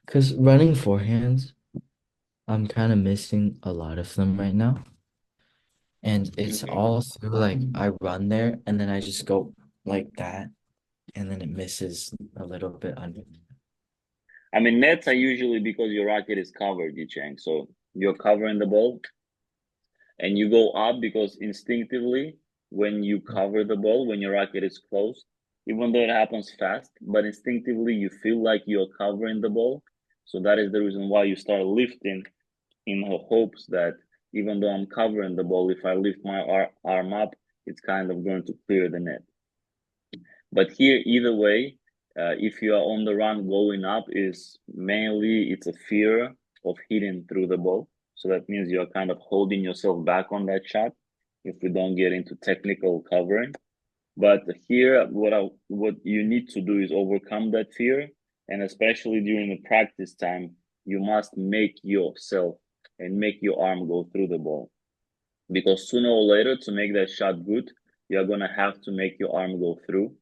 Because running forehands, I'm kind of missing a lot of them right now. And it's Hmm. all through like I run there and then I just go like that and then it misses a little bit under. I mean, nets are usually because your racket is covered, Yicheng. So you're covering the ball and you go up because instinctively, when you cover the ball, when your racket is closed, even though it happens fast, but instinctively you feel like you're covering the ball. So that is the reason why you start lifting in hopes that even though I'm covering the ball, if I lift my arm up, it's kind of going to clear the net. But here, either way, if you are on the run going up, is mainly it's a fear of hitting through the ball. So that means you're kind of holding yourself back on that shot if we don't get into technical covering. But here, what you need to do is overcome that fear, and especially during the practice time, you must make yourself and make your arm go through the ball. Because sooner or later, to make that shot good, you're gonna have to make your arm go through.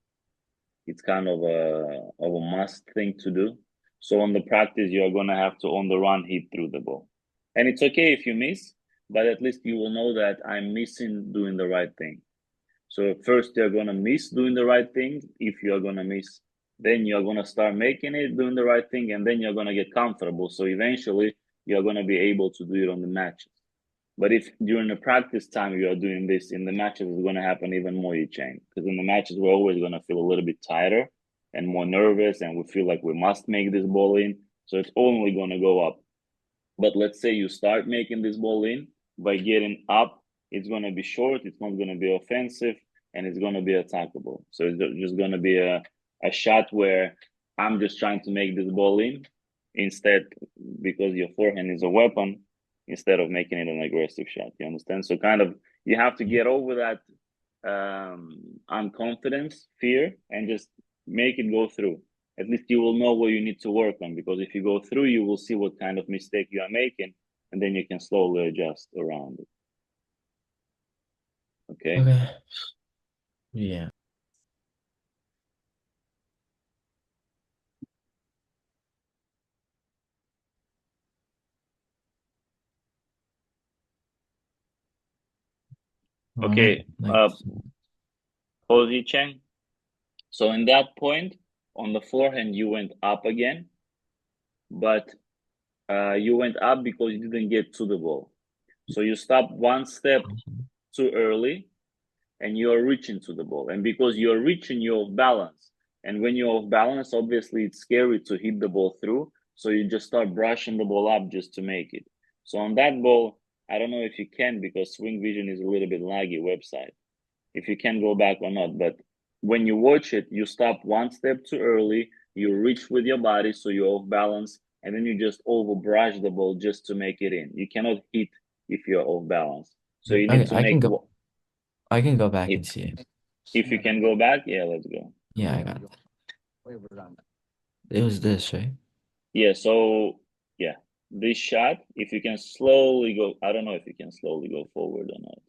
It's kind of a must thing to do. So on the practice, you're gonna have to on the run hit through the ball, and it's okay if you miss, but at least you will know that I'm missing doing the right thing. So first you're gonna miss doing the right thing. If you're gonna miss, then you're gonna start making it doing the right thing, and then you're gonna get comfortable. So eventually you're gonna be able to do it on the matches. But if during the practice time you are doing this in the matches, it's going to happen even more, Yicheng. Because in the matches, we're always going to feel a little bit tighter and more nervous, and we feel like we must make this ball in. So it's only going to go up. But let's say you start making this ball in by getting up, it's going to be short, it's not going to be offensive, and it's going to be attackable. So it's just going to be a shot where I'm just trying to make this ball in instead, because your forehand is a weapon, instead of making it an aggressive shot. You understand? So kind of you have to get over that unconfidence, fear, and just make it go through. At least you will know what you need to work on, because if you go through, you will see what kind of mistake you are making, and then you can slowly adjust around it. Okay. Okay. Yeah. All right. Okay. Like, Posey Cheng. So in that point, on the forehand, you went up again, but you went up because you didn't get to the ball. So you stopped one step too early, and you're reaching to the ball. And because you're reaching, you're off balance. And when you're off balance, obviously it's scary to hit the ball through. So you just start brushing the ball up just to make it. So on that ball, I don't know if you can, because Swing Vision is a little bit laggy website, if you can go back or not. But when you watch it, you stop one step too early, you reach with your body, so you're off balance, and then you just over brush the ball just to make it in. You cannot hit if you're off balance. So you need okay, to make I can go back if and see it. if you can go back, yeah, let's go. Yeah, I got that. It was this, right? Yeah, so yeah, this shot, if you can slowly go, I don't know if you can slowly go forward or not.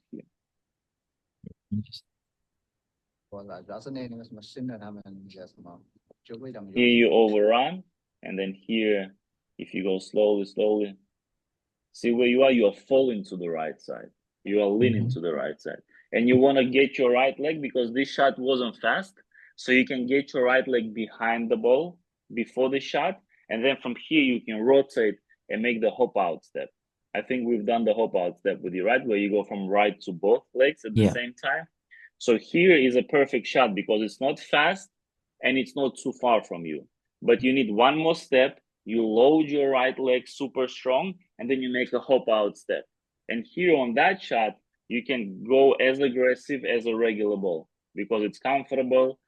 Here you overrun, and then here, if you go slowly, slowly, see where you are falling to the right side. You are leaning Mm-hmm. to the right side. And you want to get your right leg, because this shot wasn't fast. So you can get your right leg behind the ball before the shot. And then from here, you can rotate and make the hop out step. I think we've done the hop out step with you, right? Where you go from right to both legs at the Yeah. same time. So here is a perfect shot because it's not fast and it's not too far from you. But you need one more step. You load your right leg super strong, and then you make a hop out step. And here on that shot, you can go as aggressive as a regular ball because it's comfortable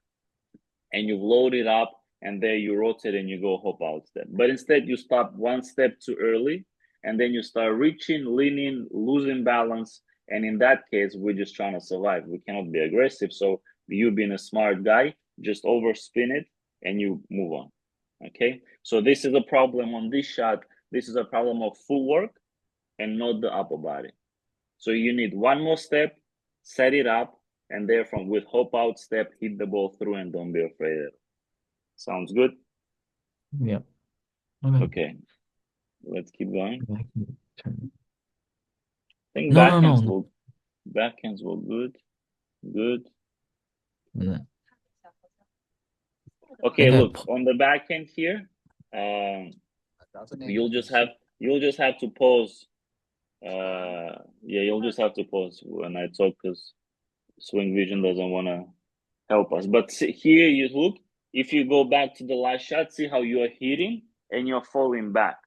and you load it up, and there you rotate and you go hop out step. But instead, you stop one step too early, and then you start reaching, leaning, losing balance. And in that case, we're just trying to survive. We cannot be aggressive. So you being a smart guy, just overspin it and you move on. Okay. So this is a problem on this shot. This is a problem of footwork and not the upper body. So you need one more step, set it up, and therefrom with hop out step, hit the ball through and don't be afraid of it. Sounds good? Yeah. Okay. Okay, let's keep going. Back turn. I think No, no, no, no. backhands were good. Good. And then I Okay, think look on the backhand here. Um, you'll just have to pause. Yeah, you'll just have to pause when I talk because Swing Vision doesn't want to help us. But see, here you look, if you go back to the last shot, see how you are hitting and you're falling back.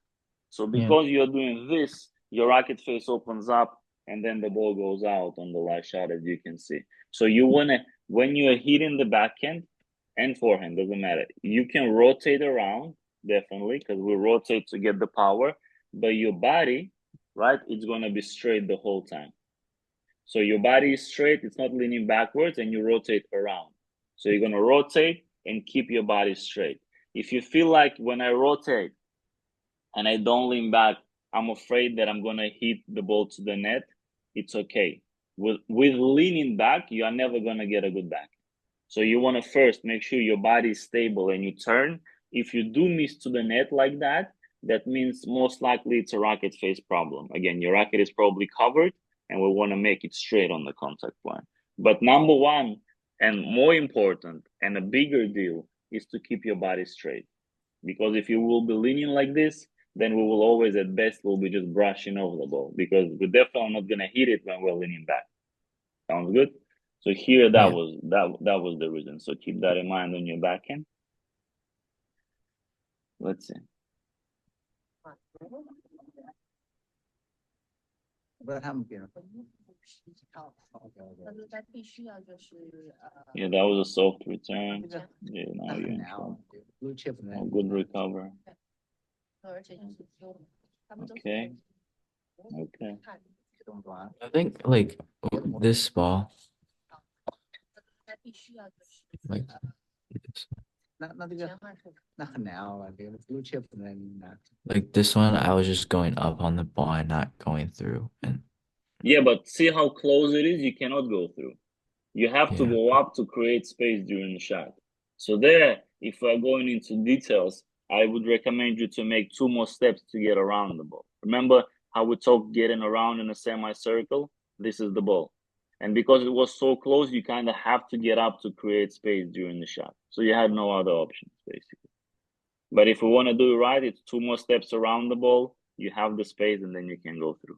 So yeah, because you're doing this, your racket face opens up and then the ball goes out on the last shot, as you can see. So you want to, when you are hitting the backhand and forehand, doesn't matter. You can rotate around, definitely, because we rotate to get the power, but your body, right, it's going to be straight the whole time. So your body is straight, it's not leaning backwards, and you rotate around. So you're going to rotate and keep your body straight. If you feel like when I rotate and I don't lean back, I'm afraid that I'm going to hit the ball to the net, it's okay. With leaning back, you are never going to get a good back. So you want to first make sure your body is stable and you turn. If you do miss to the net like that, that means most likely it's a racket face problem. Again, your racket is probably covered and we want to make it straight on the contact point. But number one, and more important, and a bigger deal, is to keep your body straight. Because if you will be leaning like this, then we will always, at best, will be just brushing over the ball because we're definitely not going to hit it when we're leaning back. Sounds good? So here yeah, that was the reason. So keep that in mind on your back end. Let's see. Yeah, that was a soft return. Yeah, now you're in trouble. Oh, good recover. Okay. Okay. I think like this ball, like this, like this one, I was just going up on the ball and not going through, and Yeah, but see how close it is? You cannot go through. You have to yeah, go up to create space during the shot. So there, if we're going into details, I would recommend you to make two more steps to get around the ball. Remember how we talked getting around in a semicircle? This is the ball. And because it was so close, you kind of have to get up to create space during the shot. So you had no other options, basically. But if we want to do it right, it's two more steps around the ball. You have the space and then you can go through.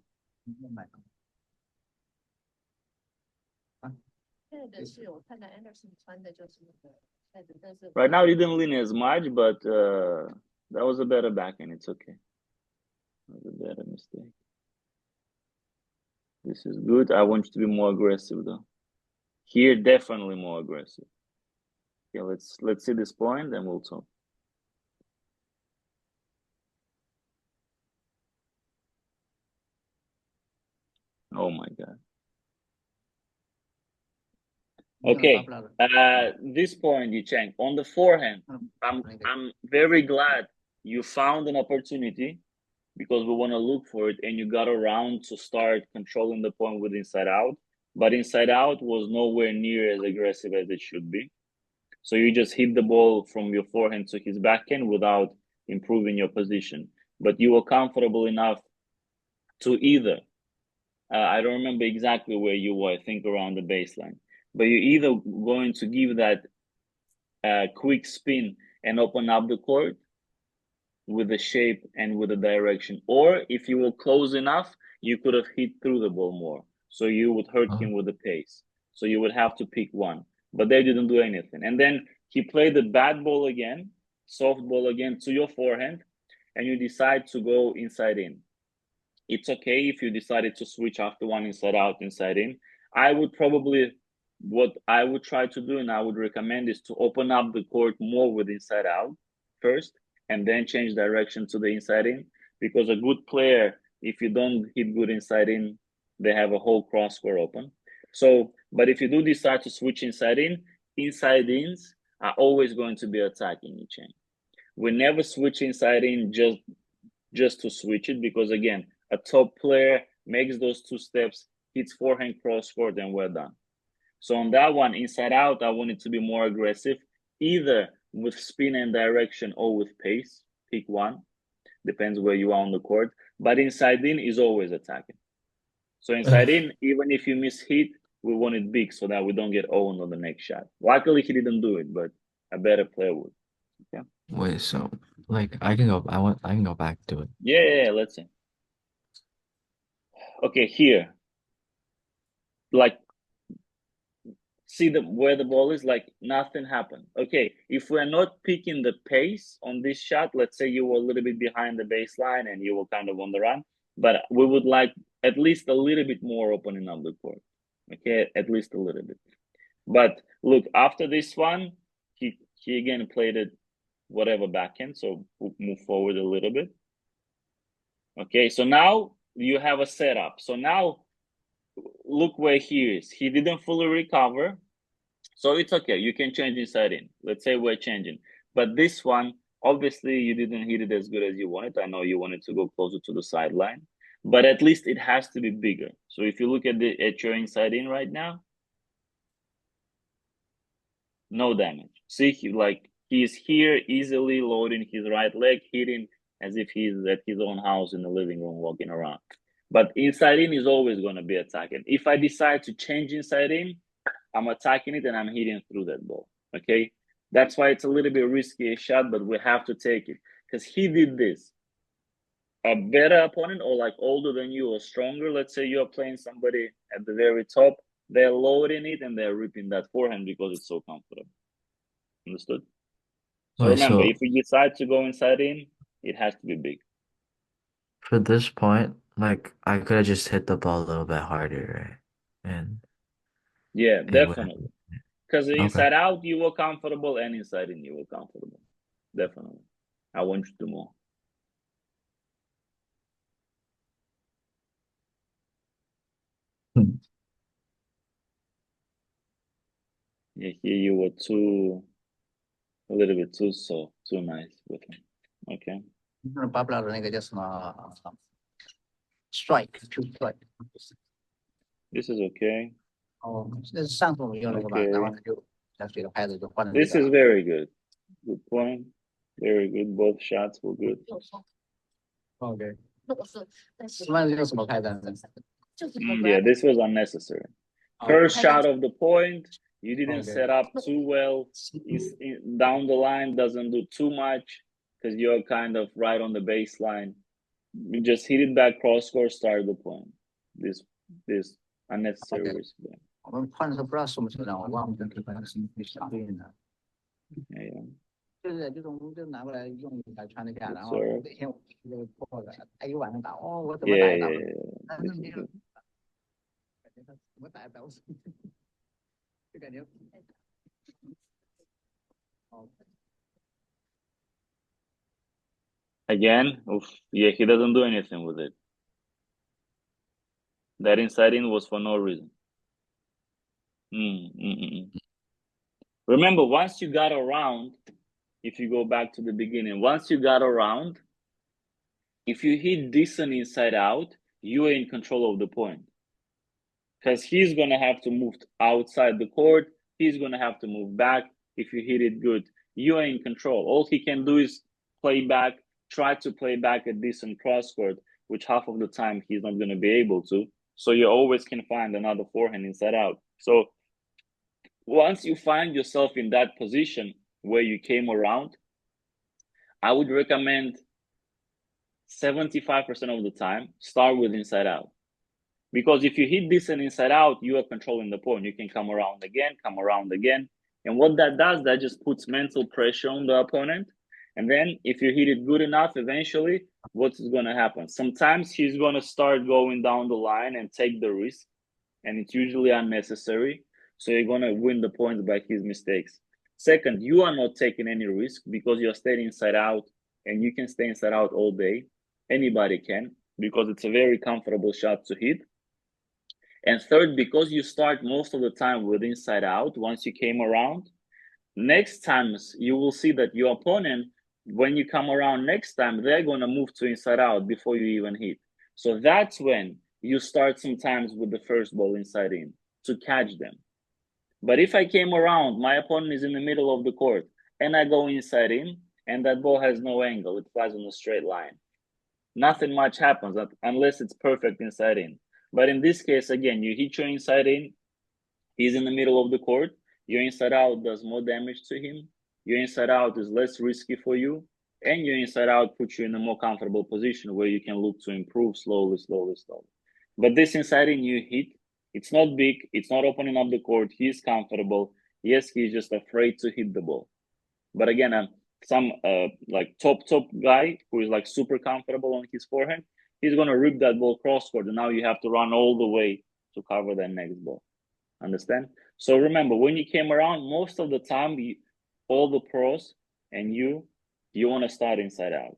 Right now, you didn't lean as much, but that was a better backhand. It's okay. That was a better mistake. This is good. I want you to be more aggressive, though. Here, definitely more aggressive. Okay, let's see this point, then we'll talk. Oh my God. Okay. This point, Yicheng, on the forehand, I'm very glad you found an opportunity because we want to look for it, and you got around to start controlling the point with inside out. But inside out was nowhere near as aggressive as it should be. So you just hit the ball from your forehand to his backhand without improving your position. But you were comfortable enough to either, I don't remember exactly where you were, I think around the baseline, but you're either going to give that quick spin and open up the court with the shape and with the direction. Or if you were close enough, you could have hit through the ball more. So you would hurt him with the pace. So you would have to pick one. But they didn't do anything. And then he played the bad ball again, soft ball again to your forehand, and you decide to go inside in. It's okay if you decided to switch after one inside out, inside in. I would probably, what I would try to do and I would recommend is to open up the court more with inside out first and then change direction to the inside in, because a good player, if you don't hit good inside in, they have a whole cross square open. So, but if you do decide to switch inside in, inside ins are always going to be attacking each end. We never switch inside in just to switch it, because again, a top player makes those two steps, hits forehand cross court, and we're done. So on that one, inside out, I want it to be more aggressive, either with spin and direction or with pace. Pick one. Depends where you are on the court. But inside in is always attacking. So inside in, even if you miss hit, we want it big so that we don't get owned on the next shot. Luckily, he didn't do it, but a better player would. Okay. Wait, so like I can go back to it. Yeah. Let's see. Okay, here, like, see where the ball is, like nothing happened. Okay, if we're not picking the pace on this shot, let's say you were a little bit behind the baseline and you were kind of on the run, but we would like at least a little bit more opening up the court. Okay, at least a little bit. But look, after this one, he again played it whatever backhand, so we'll move forward a little bit. Okay, so now you have a setup. So now look where he is. He didn't fully recover. So it's okay. You can change inside in. Let's say we're changing. But this one, obviously, you didn't hit it as good as you wanted. I know you wanted to go closer to the sideline, but at least it has to be bigger. So if you look at your inside in right now, no damage. See, he's here easily loading his right leg, hitting as if he's at his own house in the living room walking around. But inside in is always going to be attacking. If I decide to change inside in, I'm attacking it and I'm hitting through that ball. Okay. That's why it's a little bit risky a shot, but we have to take it because he did this. A better opponent or like older than you or stronger, let's say you're playing somebody at the very top, they're loading it and they're ripping that forehand because it's so comfortable. Understood? So Wait, remember, so if we decide to go inside in, it has to be big. for this point, like I could have just hit the ball a little bit harder, right? Yeah, And would definitely. Because okay. inside out, you were comfortable and inside in, you were comfortable. Definitely. I want you to more. Hmm. Yeah, here you were a little bit too soft, too nice with him. Okay. 巴布拉的那个叫什么 strike to strike。This is okay. 哦，那是上次我们用那个吧， Okay. 然后他就想水的拍子就换成这 This 个 is 了。very good. Good point. Very good. Both shots were good. OK，那用什么拍的？Yeah, this was unnecessary. First shot of the point, you didn't set up too well. Down the line doesn't do too much because you're kind of right on the baseline. You just hit it back cross court, start the point. This unnecessary Okay. risk there. 我们换的时候不知道什么车辆，我忘了跟对方是相对应的。Yeah. 就是我们就拿过来用来穿一下，然后 Sir. 那天我这个破的，他一晚上打，哦，我怎么 Yeah, 打也打 yeah, 不 yeah. 了，但 This 是 is 没有， good. 感觉他怎么打也打不死，就感觉哦。 Again, oof, yeah, he doesn't do anything with it. That inside in was for no reason. Remember, once you got around, if you go back to the beginning, once you got around, if you hit decent inside out, you are in control of the point. Because he's going to have to move outside the court. He's going to have to move back. If you hit it good, you are in control. All he can do is play back, try to play back a decent cross court, which half of the time he's not going to be able to. So you always can find another forehand inside out. So once you find yourself in that position where you came around, I would recommend 75% of the time, start with inside out. Because if you hit decent inside out, you are controlling the point. You can come around again. And what that does, that just puts mental pressure on the opponent. And then if you hit it good enough, eventually, what's going to happen? Sometimes he's going to start going down the line and take the risk. And it's usually unnecessary. So you're going to win the points by his mistakes. Second, you are not taking any risk because you're staying inside out and you can stay inside out all day. Anybody can because it's a very comfortable shot to hit. And third, because you start most of the time with inside out once you came around, next times you will see that your opponent, when you come around next time, they're going to move to inside out before you even hit. So that's when you start sometimes with the first ball inside in to catch them. But if I came around, my opponent is in the middle of the court and I go inside in and that ball has no angle, it flies on a straight line. nothing much happens unless it's perfect inside in. But in this case, again, you hit your inside in, he's in the middle of the court, your inside out does more damage to him, your inside out is less risky for you, and your inside out puts you in a more comfortable position where you can look to improve slowly. But this inside in you hit, it's not big, it's not opening up the court, he's comfortable. Yes, he's just afraid to hit the ball. But again, some like top guy who is like super comfortable on his forehand, he's gonna rip that ball cross court, and now you have to run all the way to cover that next ball. Understand? So remember, when you came around, most of the time, all the pros and you want to start inside out.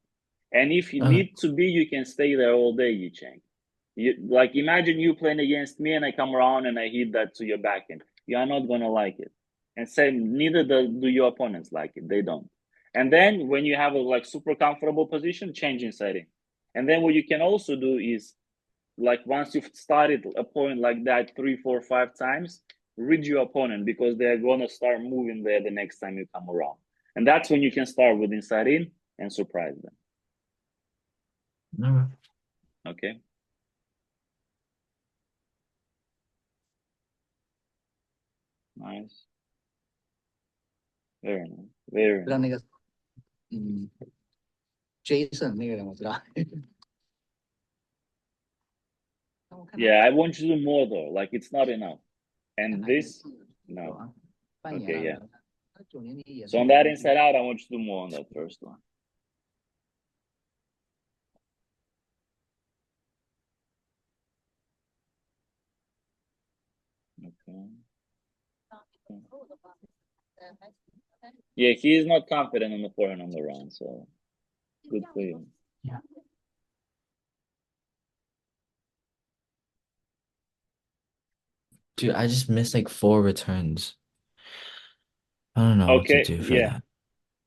And if you need to be, you can stay there all day, Yicheng. Like imagine you playing against me and I come around and I hit that to your backhand. You are not gonna like it. And same, neither do your opponents like it. They don't. And then when you have a like super comfortable position, change inside in. And then what you can also do is, like once you've started a point like that 3, 4, 5 times, read your opponent, because they're gonna start moving there the next time you come around. And that's when you can start with inside in and surprise them. Okay. Nice. Very nice. Very 让 nice. 那个Jason 那个人我知道。Yeah, I want you to do more though. Like it's not enough. And this, no. Okay, yeah. So on that inside out, I want you to do more on that first one. Okay. Yeah, he is not confident on the forehand on the run, so good for you. Yeah. Dude, I just missed like 4 returns. I don't know what to do for that.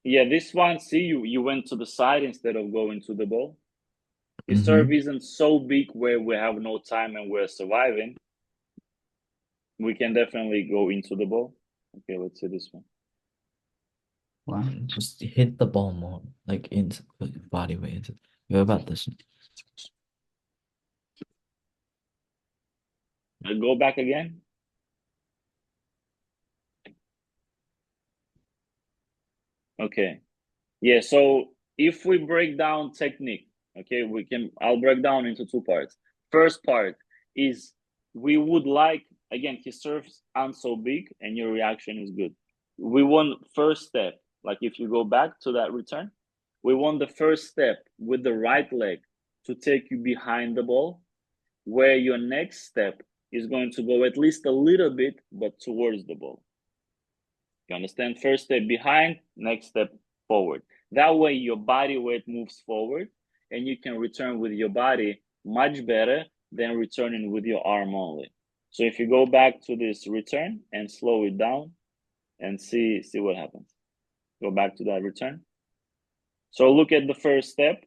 Yeah, this one, see, you went to the side instead of going to the ball. His serve isn't so big where we have no time and we're surviving. We can definitely go into the ball. Okay, let's see this one. Wow, just hit the ball more, like into body weight into. What about this one? Go back again. Okay. Yeah, so if we break down technique, okay, I'll break down into 2 parts. First part is we would like, again, his serves aren't so big and your reaction is good. We want first step, like if you go back to that return, we want the first step with the right leg to take you behind the ball, where your next step is going to go at least a little bit, but towards the ball. You understand? First step behind, next step forward. That way your body weight moves forward and you can return with your body much better than returning with your arm only. So if you go back to this return and slow it down and see what happens. Go back to that return. So look at the first step.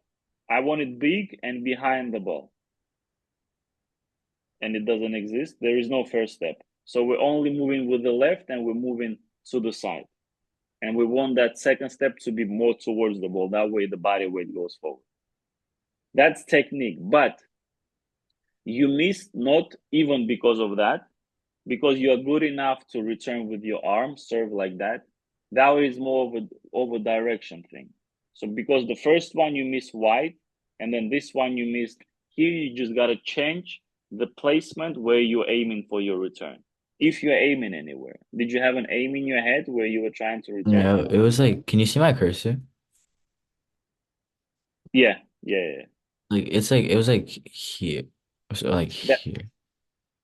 I want it big and behind the ball. And it doesn't exist. There is no first step. So we're only moving with the left and we're moving to the side. And we want that second step to be more towards the ball. That way the body weight goes forward. That's technique. But you missed not even because of that, because you are good enough to return with your arm, serve like that. That is more of a direction thing. So because the first one you missed wide, and then this one you missed here, you just got to change the placement where you're aiming for your return. If you're aiming anywhere. Did you have an aim in your head where you were trying to return? Yeah, it was like, can you see my cursor? Yeah. Like it was like here. So like here.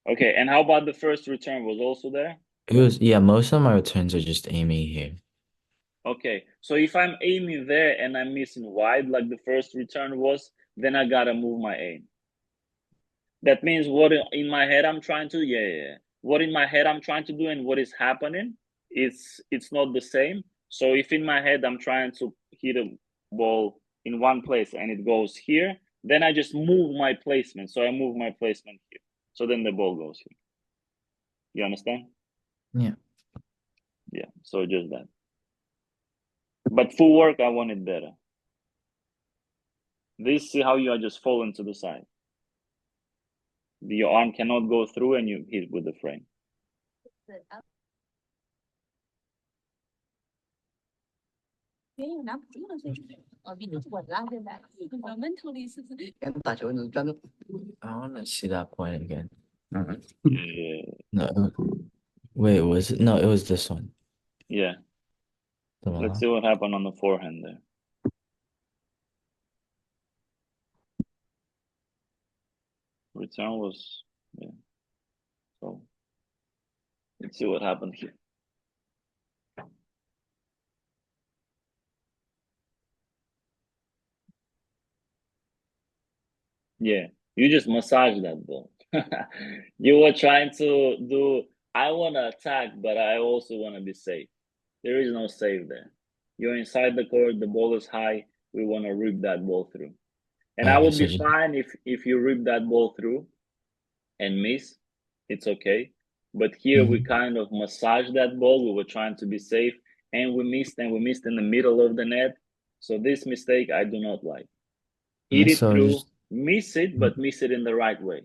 Okay, and how about the first return was also there? It was, yeah, most of my returns are just aiming here. Okay, so if I'm aiming there and I'm missing wide like the first return was, then I gotta move my aim. That means what in my head I'm trying to, what in my head I'm trying to do and what is happening, it's not the same. So if in my head I'm trying to hit a ball in one place and it goes here, then I just move my placement. So I move my placement here. So then the ball goes here. You understand? Yeah. Yeah, so just that. But footwork, I want it better. This, see how you are just falling to the side. Your arm cannot go through and you hit with the frame. I want to see that point again. Yeah. No, wait, was it? No, it was this one. Yeah. The Let's see what happened on the forehand there. Return was, yeah. So let's see what happened here. Yeah, you just massage that ball. You were trying to do, I want to attack, but I also want to be safe. There is no safe there. You're inside the court, the ball is high, we want to rip that ball through. And I Okay, would so be fine if you rip that ball through and miss, it's okay. But here we kind of massage that ball, we were trying to be safe, and we missed in the middle of the net. So this mistake I do not like. Hit it so through, miss it, but miss it in the right way.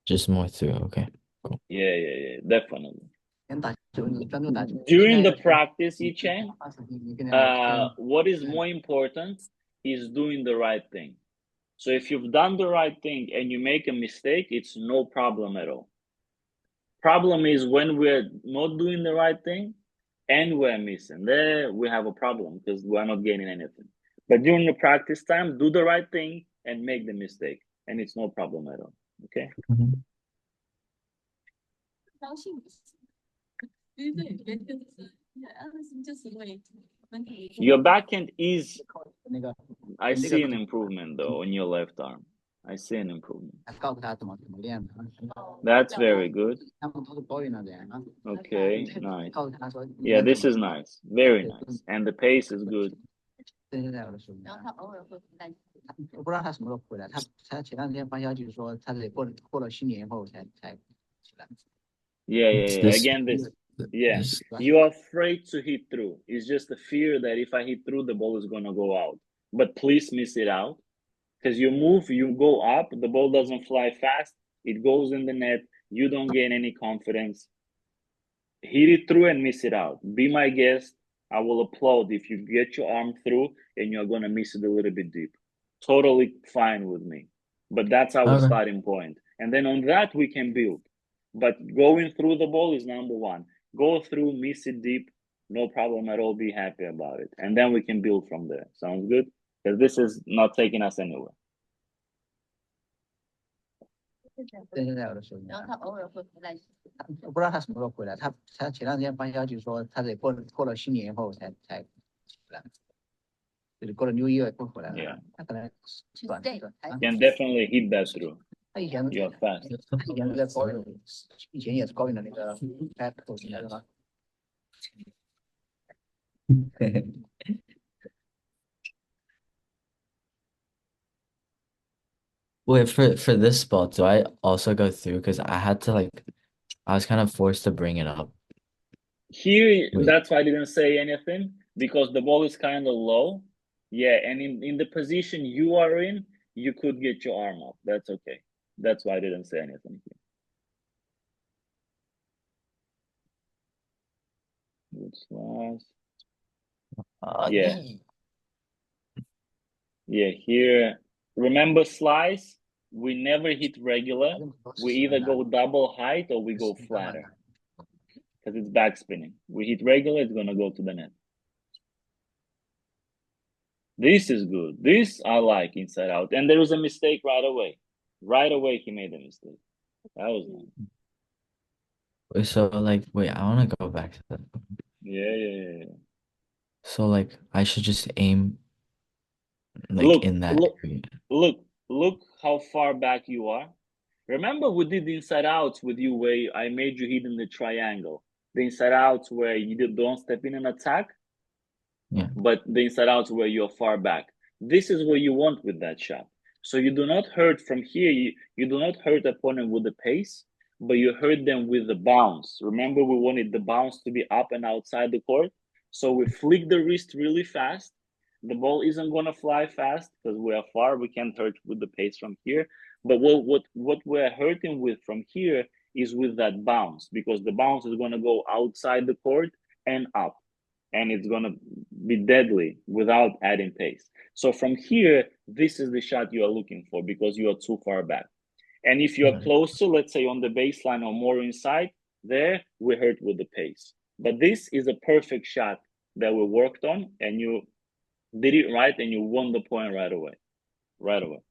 just more through. Okay, cool. Yeah, definitely. 先打球，你专注打球。 During the practice, Yicheng, what is more important is doing the right thing. So if you've done the right thing and you make a mistake, it's no problem at all. Problem is when we're not doing the right thing and we're missing. There we have a problem because we're not gaining anything. But during the practice time, do the right thing and make the mistake, and it's no problem at all. Okay. Your backhand is, I see an improvement though on your left arm. I see an improvement. 告诉他怎么练的。 That's very good. 他们都是抱怨的人啊。 Okay, nice. 告诉他说。Yeah, this is nice. Very nice. And the pace is good. 现在我的手。然后他偶尔会回来。我不知道他什么时候回来，他前两天发消息说他得过了新年后才起来。Yeah. Again, you're afraid to hit through. It's just a fear that if I hit through, the ball is gonna go out. But please miss it out. Because you move, you go up, the ball doesn't fly fast, it goes in the net, you don't gain any confidence. Hit it through and miss it out. Be my guest. I will applaud if you get your arm through and you're gonna miss it a little bit deep. Totally fine with me. But that's our starting point. And then on that we can build. But going through the ball is number one. Go through, miss it deep, no problem at all, be happy about it. And then we can build from there. Sounds good? Because this is not taking us anywhere. 现在我的手。然后他偶尔会回来。我不知道他什么时候回来，他前两天发消息说他得过了新年后才起来，就是过了New Year会回来。Yeah. 他可能短。Can definitely hit that through. 他以前 You're fast. 他以前是在高院，以前也是高院的那个 Apple 是吧？ Wait, for this spot, do I also go through? Because I had to I was kind of forced to bring it up. Here, that's why I didn't say anything, because the ball is kind of low. Yeah, and in the position you are in, you could get your arm up. That's okay. That's why I didn't say anything here. Good slice. Yeah. Yeah, here, remember slice, we never hit regular. We either go double height or we go flatter. Because it's back spinning. We hit regular, it's gonna go to the net. This is good. This I like inside out. And there was a mistake right away. Right away he made a mistake. That was nice. So wait, I want to go back to that. Yeah. So I should just aim in that area. Look how far back you are. Remember we did the inside outs with you where I made you hit in the triangle. The inside outs where you don't step in and attack. Yeah. But the inside outs where you're far back. This is what you want with that shot. So you do not hurt from here. You do not hurt the opponent with the pace, but you hurt them with the bounce. Remember, we wanted the bounce to be up and outside the court. So we flick the wrist really fast. the ball isn't gonna fly fast because we are far. We can't hurt with the pace from here. But what we're hurting with from here is with that bounce, because the bounce is gonna go outside the court and up, and it's gonna be deadly without adding pace. So from here, this is the shot you are looking for because you are too far back. And if you're closer, let's say on the baseline or more inside, there we hurt with the pace. But this is a perfect shot that we worked on, and you did it right, and you won the point right away. Right away.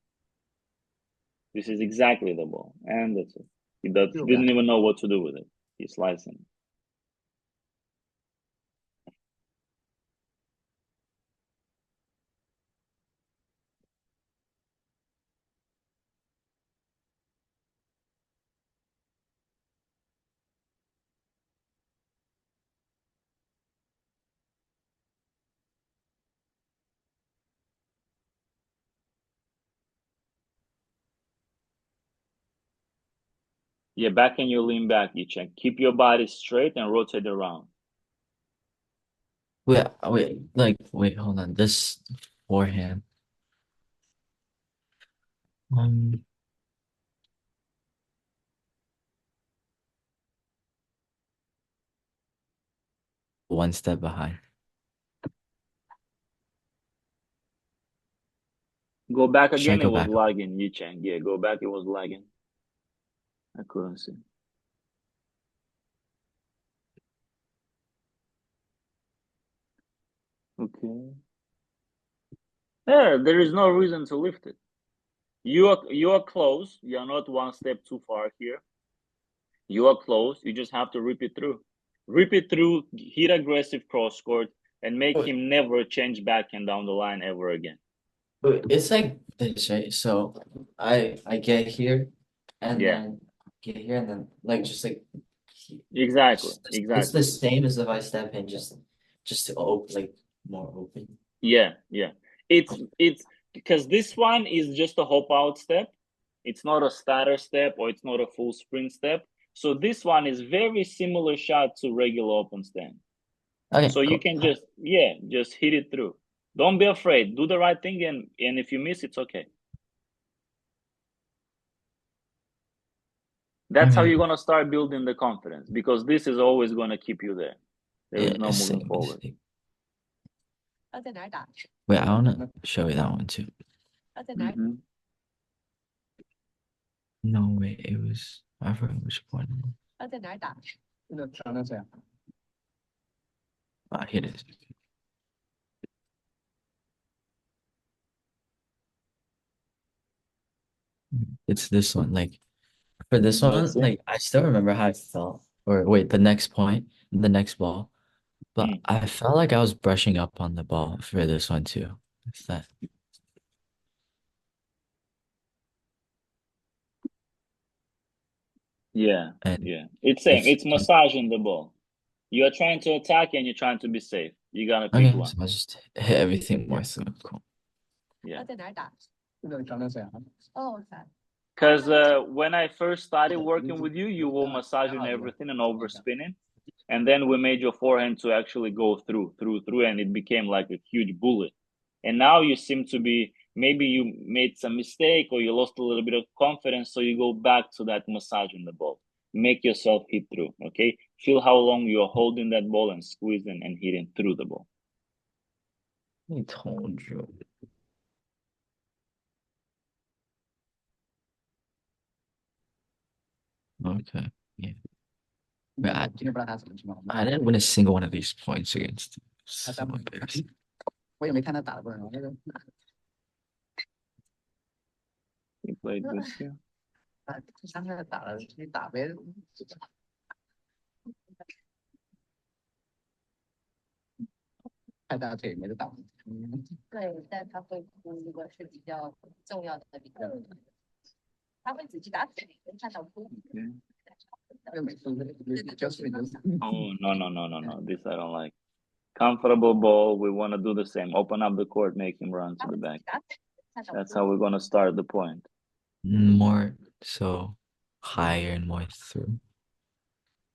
This is exactly the ball, and that's it. He didn't even know what to do with it. He's slicing it. Yeah, back and you lean back, Yicheng. Keep your body straight and rotate around. Wait, hold on. This forehand. Um, one step behind. Go back Should I again, it go was back? lagging, Yicheng. Yeah, go back, it was lagging. I couldn't see. Okay. There is no reason to lift it. You are close. You are not one step too far here. You are close. You just have to rip it through. Rip it through, hit aggressive cross court, and make him never change backhand down the line ever again. It's like this, right? So I get here, and Yeah. then get here, and then like just like Exactly. it's Exactly. the same as if I step in, just to open, like more open. Yeah. Yeah. It's because this one is just a hop out step. It's not a starter step, or it's not a full sprint step. So this one is very similar shot to regular open stand. Okay, So you cool. can just hit it through. Don't be afraid. Do the right thing, and if you miss, it's okay. That's how Okay. you're gonna start building the confidence, because this is always gonna keep you there. There is Yeah, no moving same. forward. Wait, I wanna show you that one too. Mhm. No, wait, it was I forgot which one. Ah, here it is. It's this one. Like for this one, Let's see. like I still remember how I felt. Or wait, the next point, the next ball. But I felt like I was brushing up on the ball for this one too. It's that. Yeah, And yeah. It's same. It's massaging the ball. You are trying to attack, and you're trying to be safe. You gotta pick okay, one. so I just hit everything more so cool. Yeah. Because when I first started working with you, you were massaging everything and overspinning, and then we made your forehand to actually go through, and it became like a huge bullet. And now you seem to be, maybe you made some mistake, or you lost a little bit of confidence, so you go back to that massaging the ball. Make yourself hit through, okay? Feel how long you're holding that ball and squeezing and hitting through the ball. I told you. Okay. Yeah. But I didn't win a single one of these points against him. So embarrassing. 我也没看他打的过程，那个 You played this year? 第三个打了，你打呗。太大腿没得打。对，但他会哭，如果是比较重要的比赛，他会仔细打腿，能看到哭。Oh, no. This I don't like. Comfortable ball. We want to do the same. Open up the court, make him run to the back. That's how we're going to start the point. More so higher and more through.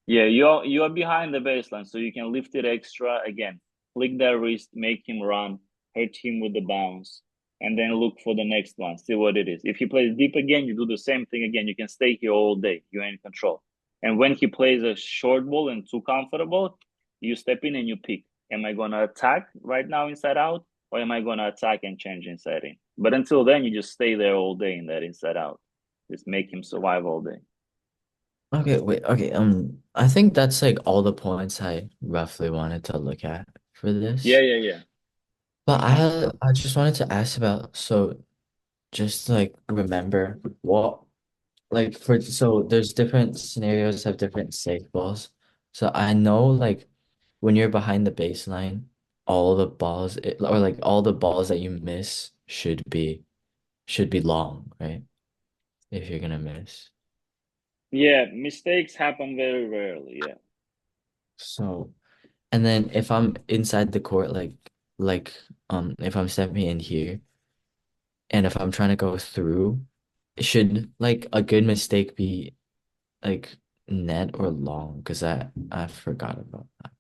Yeah, you're behind the baseline, so you can lift it extra. Again, flick that wrist, make him run, hurt him with the bounce, and then look for the next one, see what it is. If he plays deep again, you do the same thing again. You can stay here all day. You're in control. And when he plays a short ball and too comfortable, you step in and you pick. Am I going to attack right now inside out, or am I going to attack and change inside in? But until then, you just stay there all day in that inside out. Just make him survive all day. Okay, wait, okay. I think that's like all the points I roughly wanted to look at for Yeah, this. yeah. But I just wanted to ask about, so just like remember what, like for, so there's different scenarios have different safe balls. So I know like when you're behind the baseline, all the balls or like all the balls that you miss should be long, right? If you're gonna miss. Yeah, mistakes happen very rarely. Yeah. So, and then if I'm inside the court, like if I'm stepping in here and if I'm trying to go through, should like a good mistake be like net or long? Because I forgot about that.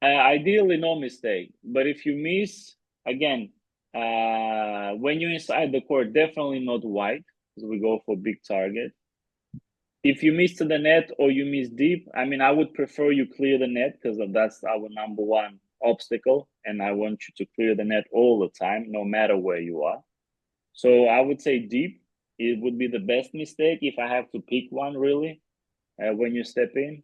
Ideally, no mistake. But if you miss, again, when you're inside the court, definitely not wide, because we go for big target. If you miss to the net or you miss deep, I mean, I would prefer you clear the net because that's our number one obstacle. And I want you to clear the net all the time, no matter where you are. So I would say deep, it would be the best mistake if I have to pick one really when you step in.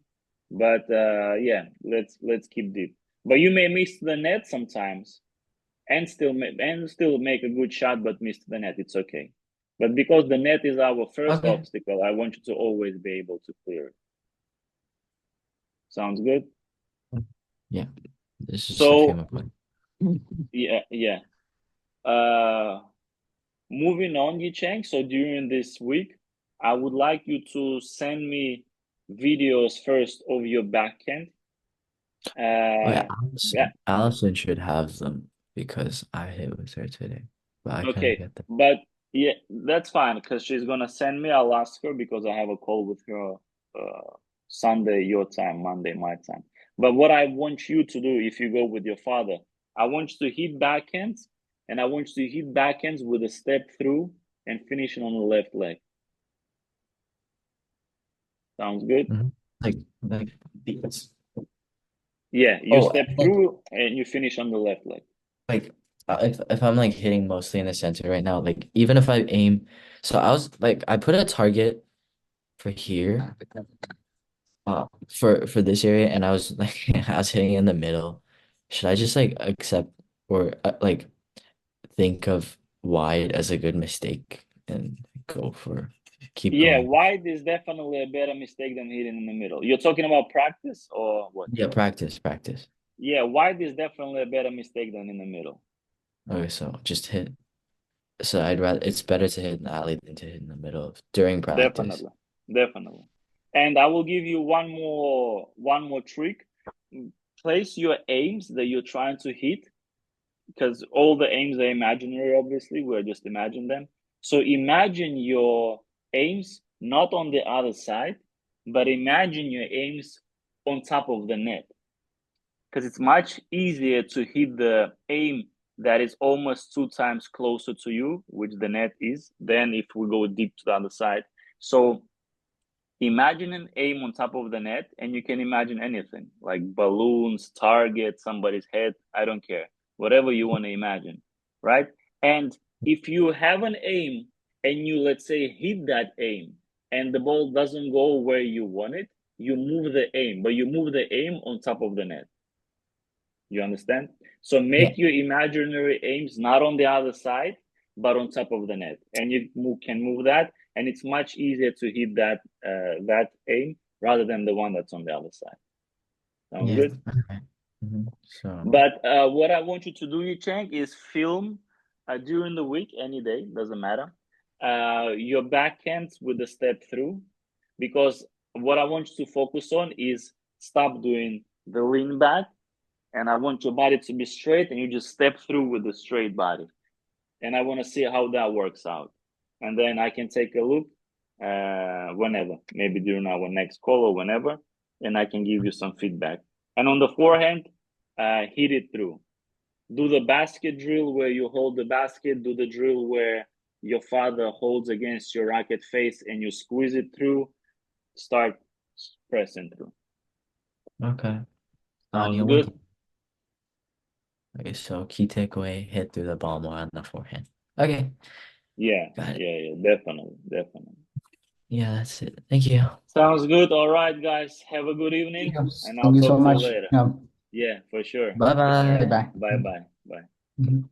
But yeah, let's keep deep. But you may miss the net sometimes and still make a good shot, but miss the net. It's okay. But because the net is our first Okay. obstacle, I want you to always be able to clear it. Sounds good? Yeah. This is a few So more points. yeah. Moving on, Yicheng. So during this week, I would like you to send me videos first of your backhand. Oh yeah, Yeah, Allison should have them because I hit with her today, but I couldn't okay. get them. But yeah, that's fine because she's gonna send me. I'll ask her because I have a call with her Sunday your time, Monday my time. But what I want you to do if you go with your father, I want you to hit backhands and I want you to hit backhands with a step through and finishing on the left leg. Sounds good? Mhm. Like these. Yeah, you Oh, step and like through and you finish on the left leg. like if I'm like hitting mostly in the center right now, like even if I aim, so I was like I put a target for here, for this area, and I was like I was hitting in the middle. Should I just like accept or like think of wide as a good mistake and go for keep Yeah, going? wide is definitely a better mistake than hitting in the middle. You're talking about practice or what? Yeah, practice. Yeah, wide is definitely a better mistake than in the middle. Okay, so just hit. So I'd rather it's better to hit in the alley than to hit in the middle during practice. Definitely. Definitely. And I will give you one more trick. Place your aims that you're trying to hit because all the aims are imaginary, obviously. We're just imagine them. So imagine your aims not on the other side, but imagine your aims on top of the net. Because it's much easier to hit the aim that is almost two times closer to you, which the net is, than if we go deep to the other side. So imagine an aim on top of the net, and you can imagine anything like balloons, target, somebody's head. I don't care. Whatever you want to imagine, right? And if you have an aim and you, let's say, hit that aim and the ball doesn't go where you want it, you move the aim, but you move the aim on top of the net. You understand? So Yeah. make your imaginary aims not on the other side, but on top of the net, and you can move that, and it's much easier to hit that aim rather than the one that's on the other side. Sounds Yeah. good. Okay. So But what I want you to do, Yicheng, is film during the week, any day, doesn't matter, your backhands with the step through, because what I want you to focus on is stop doing the lean back and I want your body to be straight and you just step through with the straight body. And I want to see how that works out. And then I can take a look whenever, maybe during our next call or whenever, and I can give you some feedback. And on the forehand, hit it through. Do the basket drill where you hold the basket. Do the drill where your father holds against your racket face and you squeeze it through. Start pressing through. Okay. Sounds Neil, good? okay, so key takeaway, hit through the ball more on the forehand. Okay, Yeah, got it. yeah, definitely, definitely. Yeah, that's it. Thank you. Sounds good. All right, guys. Have a good evening, Yes, and I'll thank you so talk to you much. later. Yeah, Yeah, for sure. All Bye-bye. right. bye. Bye-bye. Bye. Mhm.